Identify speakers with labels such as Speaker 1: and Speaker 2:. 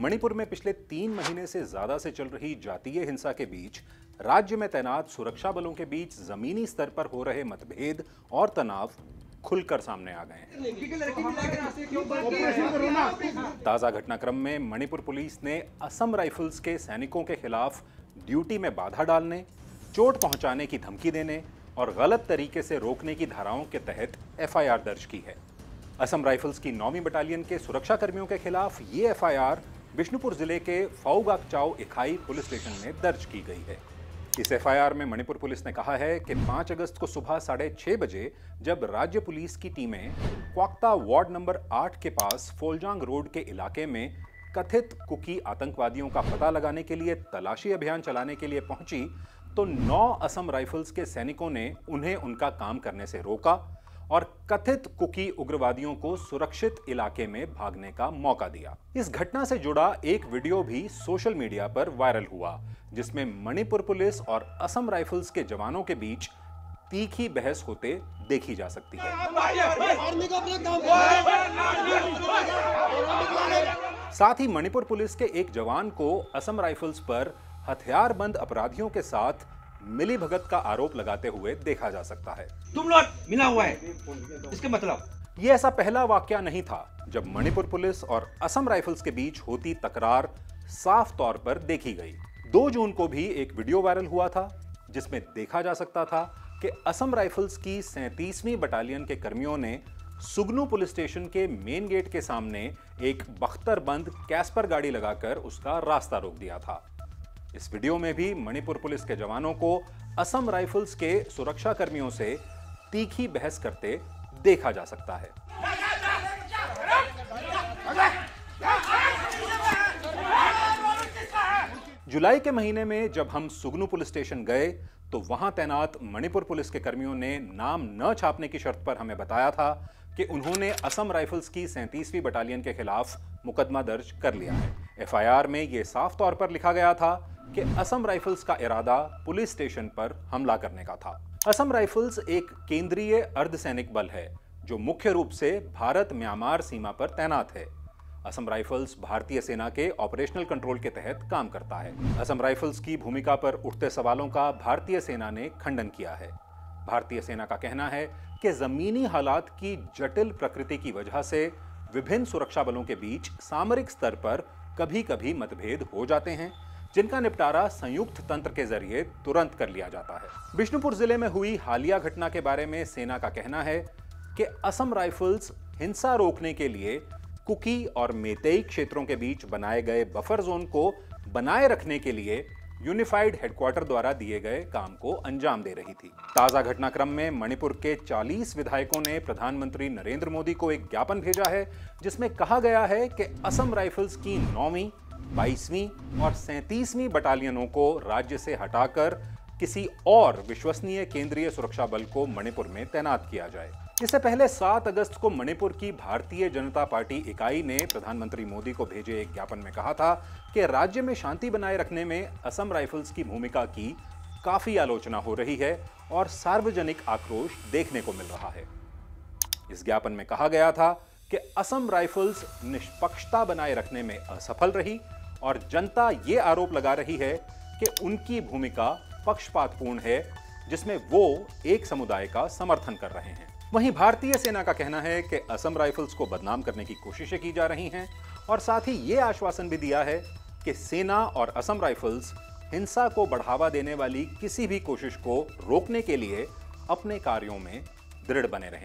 Speaker 1: मणिपुर में पिछले 3 महीने से ज्यादा से चल रही जातीय हिंसा के बीच राज्य में तैनात सुरक्षा बलों के बीच जमीनी स्तर पर हो रहे मतभेद और तनाव खुलकर सामने आ गए हैं। ताजा घटनाक्रम में मणिपुर पुलिस ने असम राइफल्स के सैनिकों के खिलाफ ड्यूटी में बाधा डालने, चोट पहुंचाने की धमकी देने और गलत तरीके से रोकने की धाराओं के तहत एफआईआर दर्ज की है। असम राइफल्स की 9वीं बटालियन के सुरक्षा कर्मियों के खिलाफ ये एफआईआर बिष्णुपुर जिले के फाउगाकचाओ इकाई पुलिस स्टेशन में दर्ज की गई है। इस एफआईआर में मणिपुर पुलिस ने कहा है कि 5 अगस्त को सुबह 6:30 बजे जब राज्य पुलिस की टीमें क्वाक्ता वार्ड नंबर 8 के पास फोलजांग रोड के इलाके में कथित कुकी आतंकवादियों का पता लगाने के लिए तलाशी अभियान चलाने के लिए पहुंची तो 9 असम राइफल्स के सैनिकों ने उन्हें उनका काम करने से रोका और कथित कुकी उग्रवादियों को सुरक्षित इलाके में भागने का मौका दिया। इस घटना से जुड़ा एक वीडियो भी सोशल मीडिया पर वायरल हुआ, जिसमें मणिपुर पुलिस और असम राइफल्स के जवानों के बीच तीखी बहस होते देखी जा सकती है। साथ ही मणिपुर पुलिस के एक जवान को असम राइफल्स पर हथियारबंद अपराधियों के साथ मिलीभगत का आरोप लगाते हुए देखा जा सकता है।
Speaker 2: तुम लोग मिला हुआ है, इसके मतलब
Speaker 1: यह ऐसा पहला वाकया नहीं था जब मणिपुर पुलिस और असम राइफल्स के बीच होती तकरार साफ तौर पर देखी गई। 2 जून को भी एक वीडियो वायरल हुआ था जिसमें देखा जा सकता था कि असम राइफल्स की 37वीं बटालियन के कर्मियों ने सुगनू पुलिस स्टेशन के मेन गेट के सामने एक बख्तरबंद कैस्पर गाड़ी लगाकर उसका रास्ता रोक दिया था। इस वीडियो में भी मणिपुर पुलिस के जवानों को असम राइफल्स के सुरक्षा कर्मियों से तीखी बहस करते देखा जा सकता है। जुलाई के महीने में जब हम सुगनू पुलिस स्टेशन गए तो वहां तैनात मणिपुर पुलिस के कर्मियों ने नाम न छापने की शर्त पर हमें बताया था कि उन्होंने असम राइफल्स की 37वीं बटालियन के खिलाफ मुकदमा दर्ज कर लिया है। एफआईआर में यह साफ तौर पर लिखा गया था कि असम राइफल्स का इरादा पुलिस स्टेशन पर हमला करने का था। असम राइफल्स एक केंद्रीय अर्धसैनिक बल है जो मुख्य रूप से भारत म्यांमार सीमा पर तैनात है। असम राइफल्स भारतीय सेना के ऑपरेशनल कंट्रोल के तहत काम करता है। असम राइफल्स की भूमिका पर उठते सवालों का भारतीय सेना ने खंडन किया है। भारतीय सेना का कहना है कि जमीनी हालात की जटिल प्रकृति की वजह से विभिन्न सुरक्षा बलों के बीच सामरिक स्तर पर कभी-कभी मतभेद हो जाते हैं, जिनका निपटारा संयुक्त तंत्र के जरिए तुरंत कर लिया जाता है। बिष्णुपुर जिले में हुई हालिया घटना के बारे में सेना का कहना है कि असम राइफल्स हिंसा रोकने के लिए कुकी और मेतेई क्षेत्रों के बीच बनाए गए बफर जोन को बनाए रखने के लिए यूनिफाइड हेडक्वार्टर द्वारा दिए गए काम को अंजाम दे रही थी। ताजा घटनाक्रम में मणिपुर के 40 विधायकों ने प्रधानमंत्री नरेंद्र मोदी को एक ज्ञापन भेजा है जिसमें कहा गया है कि असम राइफल्स की 9वीं, 22वीं और 37वीं बटालियनों को राज्य से हटाकर किसी और विश्वसनीय केंद्रीय सुरक्षा बल को मणिपुर में तैनात किया जाए। इससे पहले 7 अगस्त को मणिपुर की भारतीय जनता पार्टी इकाई ने प्रधानमंत्री मोदी को भेजे एक ज्ञापन में कहा था कि राज्य में शांति बनाए रखने में असम राइफल्स की भूमिका की काफी आलोचना हो रही है और सार्वजनिक आक्रोश देखने को मिल रहा है। इस ज्ञापन में कहा गया था कि असम राइफल्स निष्पक्षता बनाए रखने में असफल रही और जनता ये आरोप लगा रही है कि उनकी भूमिका पक्षपातपूर्ण है, जिसमें वो एक समुदाय का समर्थन कर रहे हैं। वहीं भारतीय सेना का कहना है कि असम राइफल्स को बदनाम करने की कोशिशें की जा रही हैं और साथ ही ये आश्वासन भी दिया है कि सेना और असम राइफल्स हिंसा को बढ़ावा देने वाली किसी भी कोशिश को रोकने के लिए अपने कार्यों में दृढ़ बने रहें।